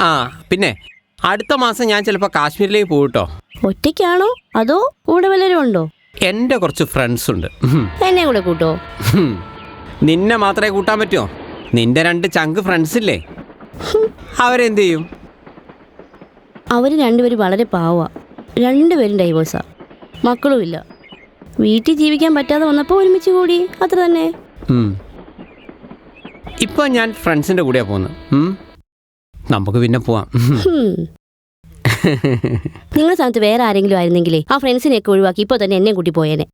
ആ പിന്നെ അടുത്ത മാസം ഞാൻ ചിലപ്പോൾ കാശ്മീരിലേക്ക് പോകട്ടോ. ഒറ്റയ്ക്കാണോ അതോ കൂടെ വല്ലവരും ഉണ്ടോ? എൻ്റെ കുറച്ച് ഫ്രണ്ട്സ് ഉണ്ട്. എന്നെ കൂടെ കൂട്ടോ? നിന്നെ മാത്രമേ കൂട്ടാൻ പറ്റുമോ? നിന്റെ 2 ചങ്ക് ഫ്രണ്ട്സ് ഇല്ലേ, അവരെന്ത് ചെയ്യും? അവർ രണ്ടുപേരും വളരെ പാവാ. 2 പേരും ഡൈവോഴ്സാ, മക്കളും ഇല്ല. വീട്ടിൽ ജീവിക്കാൻ പറ്റാതെ വന്നപ്പോൾ ഒരുമിച്ച് കൂടി, അത്ര തന്നെ. ഇപ്പൊ ഞാൻ ഫ്രണ്ട്സിന്റെ കൂടെയാ പോകുന്നത്. നമുക്ക് പിന്നെ പോവാം. നിങ്ങളുടെ സ്ഥാനത്ത് വേറെ ആരെങ്കിലും ആയിരുന്നെങ്കിലേ ആ ഫ്രണ്ട്സിനെയൊക്കെ ഒഴിവാക്കി ഇപ്പോൾ തന്നെ എന്നെ കൂട്ടി പോയേനെ.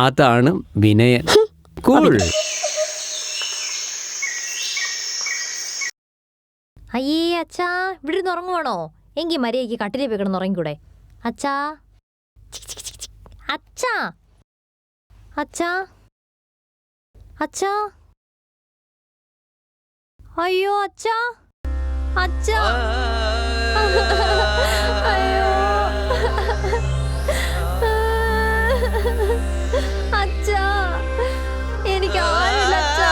അതാണ് വിനയൻ. കൂൾ. അയ്യേ അച്ഛാ, ഇവിടെ ഇരുന്ന് ഉറങ്ങുവാണോ? എങ്കിൽ മര്യാദയ്ക്ക് കട്ടിലേ പോയി കിടന്ന് ഉറങ്ങിക്കൂടെ? അച്ഛാ, അച്ഛാ, അച്ഛാ, അച്ഛാ, അയ്യോ അച്ഛാ, അച്ഛാ, അയ്യോ അച്ഛാ, എനിക്ക് ആരില്ല അച്ഛാ.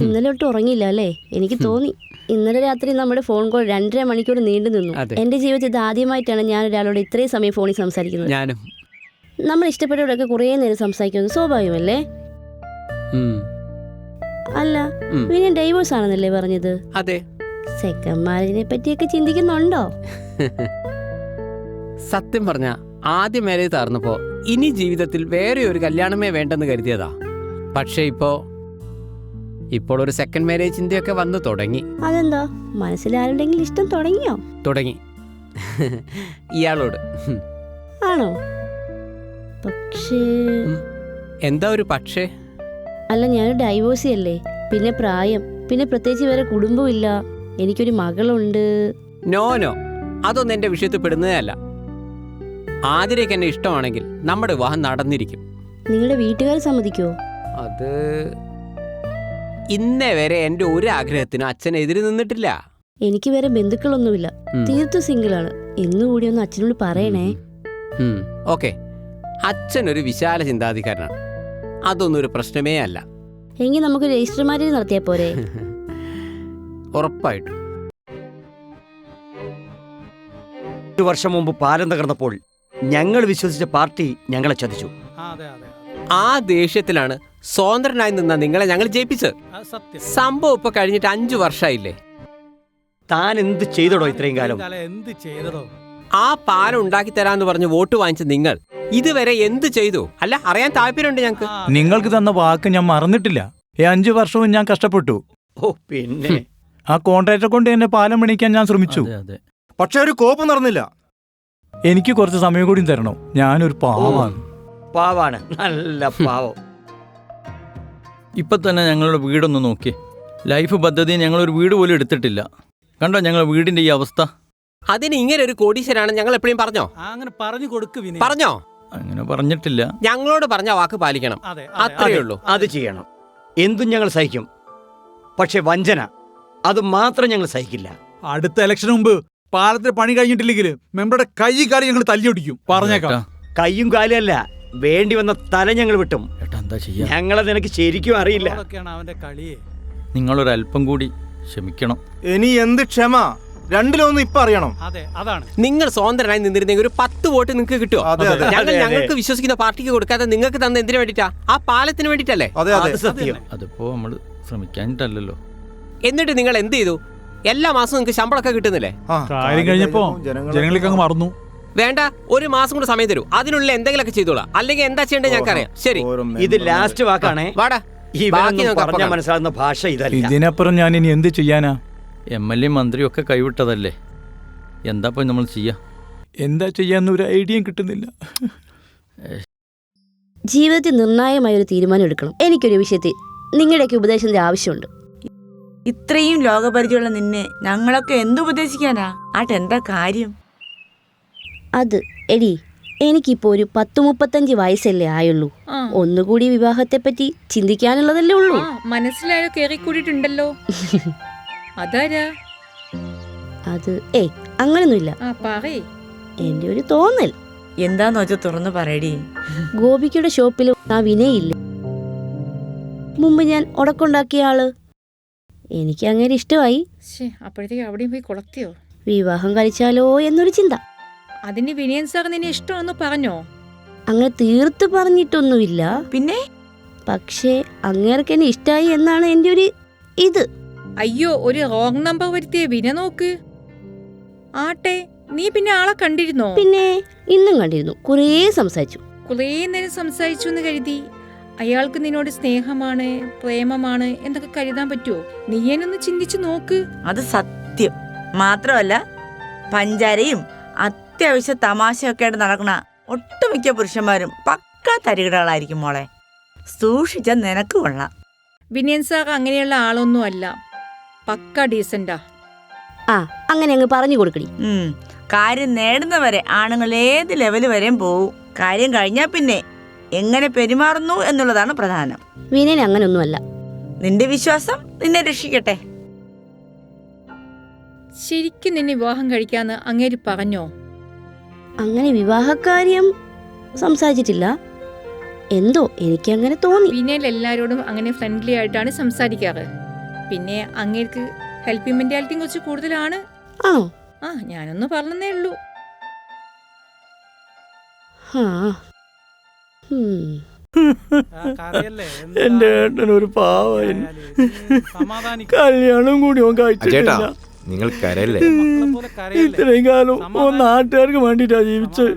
ഇന്നലെ ഒട്ടും ഉറങ്ങിയില്ല അല്ലേ? എനിക്ക് തോന്നി. ഇന്നലെ രാത്രി നമ്മുടെ ഫോൺ കോൾ 2.5 മണിക്കൂർ നീണ്ടു നിന്നു. എൻ്റെ ജീവിതത്തിൽ ഇത് ആദ്യമായിട്ടാണ് ഞാൻ ഒരാളോട് ഇത്രയും സമയം ഫോണിൽ സംസാരിക്കുന്നത്. നമ്മൾ ഇഷ്ടപ്പെട്ടവരൊക്കെ കുറേ നേരം സംസാരിക്കുന്നത് സ്വാഭാവികമല്ലേ? അല്ല, വിനയൻ ഡൈവോഴ്സ് ആണെന്നല്ലേ പറഞ്ഞത്? അതെ. സെക്കൻഡ് മാരേജിനെ പറ്റിയൊക്കെ ചിന്തിക്കുന്നുണ്ടോ? സത്യം പറഞ്ഞ ആദ്യ മാരേജ് താർന്നപ്പോ ഇനി ജീവിതത്തിൽ വേറെ ഒരു കല്യാണമേ വേണ്ടെന്ന് കരുതിയതാ. പക്ഷെ ഇപ്പോൾ ഒരു സെക്കൻഡ് മാരേജ് ചിന്തയൊക്കെ വന്നു തുടങ്ങി. അതെന്താ, മനസ്സിലാരുണ്ടെങ്കിൽ ഇഷ്ടം തുടങ്ങിയോ? തുടങ്ങി. ഇയാളോട്. ആണോ? പക്ഷേ എന്താ ഒരു പക്ഷേ? അല്ല, ഞാനൊരു ഡൈവോഴ്സി അല്ലേ, പിന്നെ പ്രായം, പിന്നെ പ്രത്യേകിച്ച് വേറെ കുടുംബമില്ല, എനിക്കൊരു മകളുണ്ട്. നോ, അതൊന്നും എന്റെ വിഷയത്തിൽ പെടുന്നതേ അല്ല. ആതിരയ്ക്ക് എന്നെ ഇഷ്ടമാണെങ്കിൽ നമ്മുടെ വിവാഹം നടന്നിരിക്കും. നിങ്ങളുടെ വീട്ടുകാർ സമ്മതിക്കോ? അത് ഇന്നേ വരെ എന്റെ ഒരു ആഗ്രഹത്തിനും അച്ഛൻ എതിര് നിന്നിട്ടില്ല. എനിക്ക് വേറെ ബന്ധുക്കളൊന്നുമില്ല, തീർത്തും സിംഗിളാണ്. എന്നുകൂടി ഒന്ന് അച്ഛനോട് പറയണേ. ഓക്കെ, അച്ഛനൊരു വിശാല ചിന്താധികാരനാണ്, അതൊന്നും ഒരു പ്രശ്നമേ അല്ല. എങ്കിൽ നമുക്ക് രജിസ്റ്റർ മാരേജ് നടത്തിയാ പോരെ? ഉറപ്പായിട്ടും. 1 വർഷം മുമ്പ് പാലം തകർന്നപ്പോൾ ഞങ്ങൾ വിശ്വസിച്ച പാർട്ടി ഞങ്ങളെ ചതിച്ചു. ആ ദേഷ്യത്തിലാണ് സ്വതന്ത്രനായി നിന്ന നിങ്ങളെ ഞങ്ങൾ ജയിപ്പിച്ചത്. സംഭവം ഇപ്പൊ കഴിഞ്ഞിട്ട് 5 വർഷമായില്ലേ? താൻ എന്ത് ചെയ്തടോ ഇത്രയും കാലം? ആ പാലം ഉണ്ടാക്കി തരാന്ന് പറഞ്ഞ് വോട്ട് വാങ്ങിച്ച നിങ്ങൾ ഇതുവരെ എന്ത് ചെയ്തു? അല്ല, അറിയാൻ താല്പര്യമുണ്ട് ഞങ്ങൾക്ക്. നിങ്ങൾക്ക് തന്ന വാക്ക് ഞാൻ മറന്നിട്ടില്ല. 5 വർഷവും ഞാൻ കഷ്ടപ്പെട്ടു. ഓ പിന്നെ ആ കോൺട്രാക്ടറെ കൊണ്ട് എന്നെ പാലം പണിക്കാൻ ഞാൻ ശ്രമിച്ചു. പക്ഷെ ഒരു കോപ്പം നടന്നില്ല. എനിക്ക് കുറച്ച് സമയം കൂടി തരണം. ഞാനൊരു പാവാണ്. പാവാണ്, നല്ല പാവം. ഇപ്പം തന്നെ ഞങ്ങളുടെ വീടൊന്ന് നോക്കി. ലൈഫ് പദ്ധതി ഞങ്ങളൊരു വീട് പോലും എടുത്തിട്ടില്ല. കണ്ടോ ഞങ്ങൾ വീടിന്റെ ഈ അവസ്ഥ? അതിന് ഇങ്ങനെ ഒരു കോടീശ്വരാണ് ഞങ്ങൾ എപ്പോഴും പറഞ്ഞോ? അങ്ങനെ പറഞ്ഞു കൊടുക്ക്. പറഞ്ഞോ? അങ്ങനെ പറഞ്ഞിട്ടില്ല. ഞങ്ങളോട് പറഞ്ഞ വാക്ക് പാലിക്കണം, അത്രയേ ഉള്ളൂ. അത് ചെയ്യണം. എന്തും ഞങ്ങൾ സഹിക്കും, പക്ഷെ വഞ്ചന അത് മാത്രം ഞങ്ങൾ സഹിക്കില്ല. അടുത്ത ഇലക്ഷന് മുമ്പ് പാലത്തിന് പണി കഴിഞ്ഞിട്ടില്ലെങ്കിൽ മെമ്പറുടെ കൈ കാലം ഞങ്ങൾ തല്ലിയൊടിക്കും, പറഞ്ഞേക്കാം. കയ്യും കാലും അല്ല, വേണ്ടി വന്ന തല ഞങ്ങൾ വിട്ടും. എന്താ ചെയ്യാ? ഞങ്ങളെ നിനക്ക് ശരിക്കും അറിയില്ല. അവന്റെ കളിയെ നിങ്ങളൊരല്പം കൂടി ക്ഷമിക്കണം. ഇനി എന്ത് ക്ഷമ? രണ്ടിലൊന്നും ഇപ്പൊ അറിയണം. അതെ, അതാണ്. നിങ്ങൾ സ്വതന്ത്രനായി നിന്നിരുന്നെങ്കിൽ ഒരു 10 വോട്ട് നിങ്ങൾക്ക് കിട്ടുമോ? ഞങ്ങൾക്ക് വിശ്വസിക്കുന്ന പാർട്ടിക്ക് കൊടുക്കാതെ നിങ്ങൾക്ക് തന്ന എന്തിനു വേണ്ടിട്ടാ? ആ പാലത്തിന് വേണ്ടിട്ടല്ലേ? സത്യം. അതിപ്പോ നമ്മള് ശ്രമിക്കാനിട്ടല്ലോ. എന്നിട്ട് നിങ്ങൾ എന്ത് ചെയ്തു? എല്ലാ മാസവും നിങ്ങൾക്ക് ശമ്പളമൊക്കെ കിട്ടുന്നില്ലേ? കാര്യം കഴിഞ്ഞപ്പോ ജനങ്ങൾക്ക് അങ്ങ് മറന്നു. വേണ്ട, 1 മാസം കൂടെ സമയം തരൂ, അതിനുള്ള എന്തെങ്കിലുമൊക്കെ ചെയ്തോളാം. അല്ലെങ്കിൽ എന്താ ചെയ്യേണ്ടത് ഞങ്ങൾക്കറിയാം. ശരി, ഇത് ലാസ്റ്റ് വാക്കാണേ. വാടാ. പറഞ്ഞ മനസ്സിലാകുന്ന ഭാഷ ഇതല്ല. ഇതിനപ്പുറം ഞാൻ ഇനി എന്ത് ചെയ്യാനാ? MLA മന്ത്രിയും ഒക്കെ കൈവിട്ടതല്ലേ, എന്താ പോയി നമ്മൾ ചെയ്യാ? എന്താ ചെയ്യാന്നൊരു ഐഡിയയും കിട്ടുന്നില്ല. ജീവിതത്തിൽ നിർണായകമായ ഒരു തീരുമാനം എടുക്കണം. എനിക്കൊരു വിഷയത്തിൽ നിങ്ങളുടെയൊക്കെ ഉപദേശത്തിന്റെ ആവശ്യമുണ്ട്. ഇത്രയും ലോകപരിചയമുള്ള നിന്നെ ഞങ്ങളൊക്കെ എന്തുപദേശിക്കാനാ? എന്താ കാര്യം? അത് എടി, എനിക്കിപ്പോ ഒരു 10-35 വയസ്സല്ലേ ആയുള്ളൂ. ഒന്നുകൂടി വിവാഹത്തെ പറ്റി ചിന്തിക്കാനുള്ളതല്ലേ ഉള്ളൂ. മനസ്സിലായോ? കേറിക്കൂടിയിട്ടുണ്ടല്ലോ. അതാരാ? അത് അങ്ങനൊന്നുമില്ല. എന്റെ ഒരു തോന്നൽ. എന്താന്ന് വെച്ചാൽ തുറന്നു പറയടി. ഗോപിക്കയുടെ ഷോപ്പിൽ ആ വിനയില്ലേ, മുമ്പ് ഞാൻ ഉടക്കുണ്ടാക്കിയ ആള്. എനിക്ക് അങ്ങനെ ഇഷ്ടമായി. അപ്പോഴത്തേക്ക് അവിടെയും പോയി കൊളത്തിയോ? വിവാഹം കഴിച്ചാലോ എന്നൊരു ചിന്ത. അതിന് വിനയൻ സാർ നിന്നെ ഇഷ്ടമെന്ന് പറഞ്ഞോ? അങ്ങനെ തീർത്ത് പറഞ്ഞിട്ടൊന്നുമില്ല. പിന്നെ പക്ഷേ അങ്ങേർക്ക് എന്നെ ഇഷ്ടമായി എന്നാണ് എന്റെ ഒരു ഇത്. അയ്യോ, ഒരു റോങ് നമ്പർ വരുത്തിയ വിന നോക്ക്. ആട്ടെ, നീ പിന്നെ ആളെ കണ്ടിരുന്നോ? പിന്നെ ഇന്നും കണ്ടിരുന്നു. കുറേ സംസാരിച്ചു. കുറേ നേരം സംസാരിച്ചു എന്ന് കരുതി അയാൾക്ക് നിന്നോട് സ്നേഹമാണ്, പ്രേമമാണ് എന്നൊക്കെ കരുതാൻ പറ്റുമോ? നീ എന്നൊന്ന് ചിന്തിച്ചു നോക്ക്. അത് സത്യം. മാത്രമല്ല പഞ്ചാരയും അത്യാവശ്യ തമാശയൊക്കെ ആയിട്ട് നടക്കണ ഒട്ടുമിക്ക പുരുഷന്മാരും പക്കാ തരികിടകളായിരിക്കും മോളെ. സൂക്ഷിച്ച നിനക്ക് കൊള്ളാം. വിനയൻ സാർ അങ്ങനെയുള്ള ആളൊന്നും അല്ല, പക്ക ഡീസന്റാ. അങ്ങനെ അങ്ങ് പറഞ്ഞു കൊടുക്കടി. കാര്യം നേടുന്നവരെ ആണുങ്ങൾ ഏത് ലെവല് വരെയും പോവും. കാര്യം കഴിഞ്ഞാൽ പിന്നെ എങ്ങനെ പെരുമാറുന്നു എന്നുള്ളതാണ് പ്രധാനം. വിനയൻ അങ്ങനൊന്നുമല്ല. നിന്റെ വിശ്വാസം നിന്നെ രക്ഷിക്കട്ടെ. ശരിക്കും നിന്നെ വിവാഹം കഴിക്കാന്ന് അങ്ങേര് പറഞ്ഞോ? അങ്ങനെ വിവാഹകാര്യം സംസാരിച്ചിട്ടില്ല. എന്തോ എനിക്കങ്ങനെ തോന്നി. വിനയൻ എല്ലാരോടും അങ്ങനെ ഫ്രണ്ട്ലി ആയിട്ടാണ് സംസാരിക്കാറ്. പിന്നെ അങ്ങേർക്ക് ഹെൽപ്പിംഗ് മെന്റാലിറ്റിയും കുറച്ച് കൂടുതലാണ്. ആണോ? ഞാനൊന്ന് പറഞ്ഞേ ഉള്ളൂ. എന്റെ ഏട്ടനൊരു പാവൻ. കല്യാണം കൂടി ഓൻ കഴിച്ചിട്ടില്ല. നിങ്ങൾ കരയല്ലേ? ഇത്രയും കാലം ഓൻ നാട്ടുകാർക്ക് വേണ്ടിട്ടാ ജീവിച്ചത്.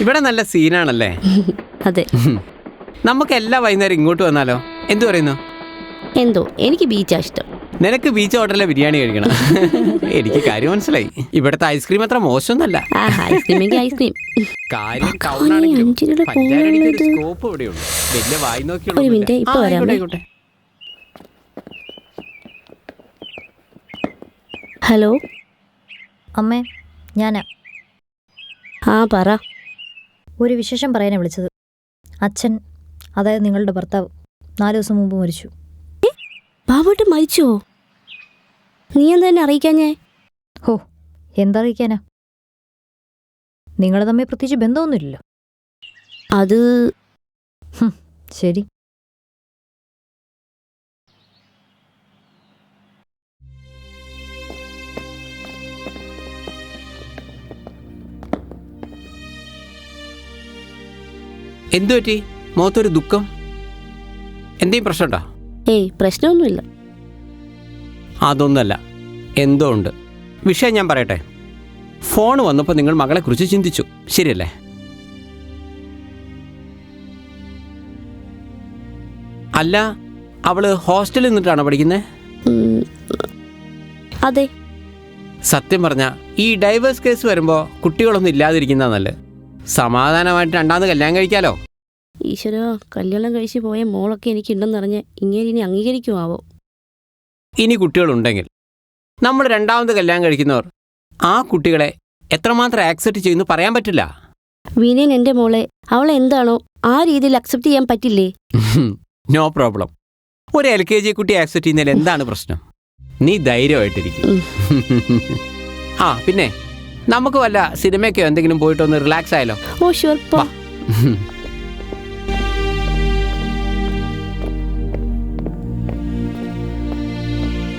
ഇവിടെ നല്ല സീനാണല്ലേ? അതെ. നമുക്ക് എല്ലാ വൈകുന്നേരം ഇങ്ങോട്ട് വന്നാലോ? എന്തു പറയുന്നു? എന്തോ എനിക്ക് ബീച്ചാ ഇഷ്ടം. നിനക്ക് ബീച്ച് ഹോട്ടലിലെ ബിരിയാണി കഴിക്കണം. എനിക്ക് കാര്യം മനസ്സിലായി. ഇവിടുത്തെ ഐസ്ക്രീം അത്ര മോശമൊന്നല്ല. ഐസ്ക്രീം കാര്യം ടൗണാണെങ്കിലും പഞ്ചാരടിക്ക് ഒരു സ്കോപ്പ് ഇവിടെയുണ്ട്. വലിയ വായി നോക്കിയുള്ള. ഹലോ അമ്മേ, ഞാനാ. പറ. ഒരു വിശേഷം പറയാനാണ് വിളിച്ചത്. അച്ഛൻ, അതായത് നിങ്ങളുടെ ഭർത്താവ്, 4 ദിവസം മുമ്പ് മരിച്ചു. ബാബുട്ട് മരിച്ചോ? നീ എന്താ എന്നെ അറിയിക്കാഞ്ഞേ? എന്താ അറിയിക്കാനാ? നിങ്ങൾ തമ്മിൽ പ്രത്യേകിച്ച് ബന്ധമൊന്നുമില്ലല്ലോ. അത് ശരി. എന്തു പറ്റി? മുഖത്തൊരു ദുഃഖം? എന്തെങ്കിലും പ്രശ്നമുണ്ടോ? പ്രശ്നമൊന്നുമില്ല. അതൊന്നുമല്ല, എന്തോ ഉണ്ട്. വിഷയം ഞാൻ പറയട്ടെ. ഫോൺ വന്നപ്പോൾ നിങ്ങൾ മകളെക്കുറിച്ച് ചിന്തിച്ചു, ശരിയല്ലേ? അല്ല, അവള് ഹോസ്റ്റലിൽ നിന്നിട്ടാണോ പഠിക്കുന്നത്? അതെ. സത്യം പറഞ്ഞാൽ ഈ ഡൈവേഴ്സ് കേസ് വരുമ്പോൾ കുട്ടികളൊന്നും ഇല്ലാതിരിക്കുന്ന നല്ലത്. സമാധാനമായിട്ട് രണ്ടാമത് കല്യാണം കഴിക്കാലോ. ഈശ്വര, കല്യാണം കഴിച്ച് പോയ മോളൊക്കെ എനിക്കുണ്ടെന്നറിഞ്ഞ് ഇങ്ങനെ ഇനി അംഗീകരിക്കുമാവോ? ഇനി കുട്ടികളുണ്ടെങ്കിൽ നമ്മൾ രണ്ടാമത് കല്യാണം കഴിക്കുന്നവർ ആ കുട്ടികളെ എത്രമാത്രം ആക്സെപ്റ്റ് ചെയ്യുന്നു പറയാൻ പറ്റില്ല. വിനയൻ എൻ്റെ മോളെ, അവളെ എന്താണോ ആ രീതിയിൽ അക്സെപ്റ്റ് ചെയ്യാൻ പറ്റില്ലേ? No problem. ഒരു LKG കുട്ടി ആക്സെപ്റ്റ് ചെയ്യുന്നതിൽ എന്താണ് പ്രശ്നം? നീ ധൈര്യമായിട്ടിരിക്കും. പിന്നെ നമുക്ക് വല്ല സിനിമയ്ക്കോ എന്തെങ്കിലും പോയിട്ടൊന്ന് റിലാക്സ് ആയാലോ? ഷുവർ.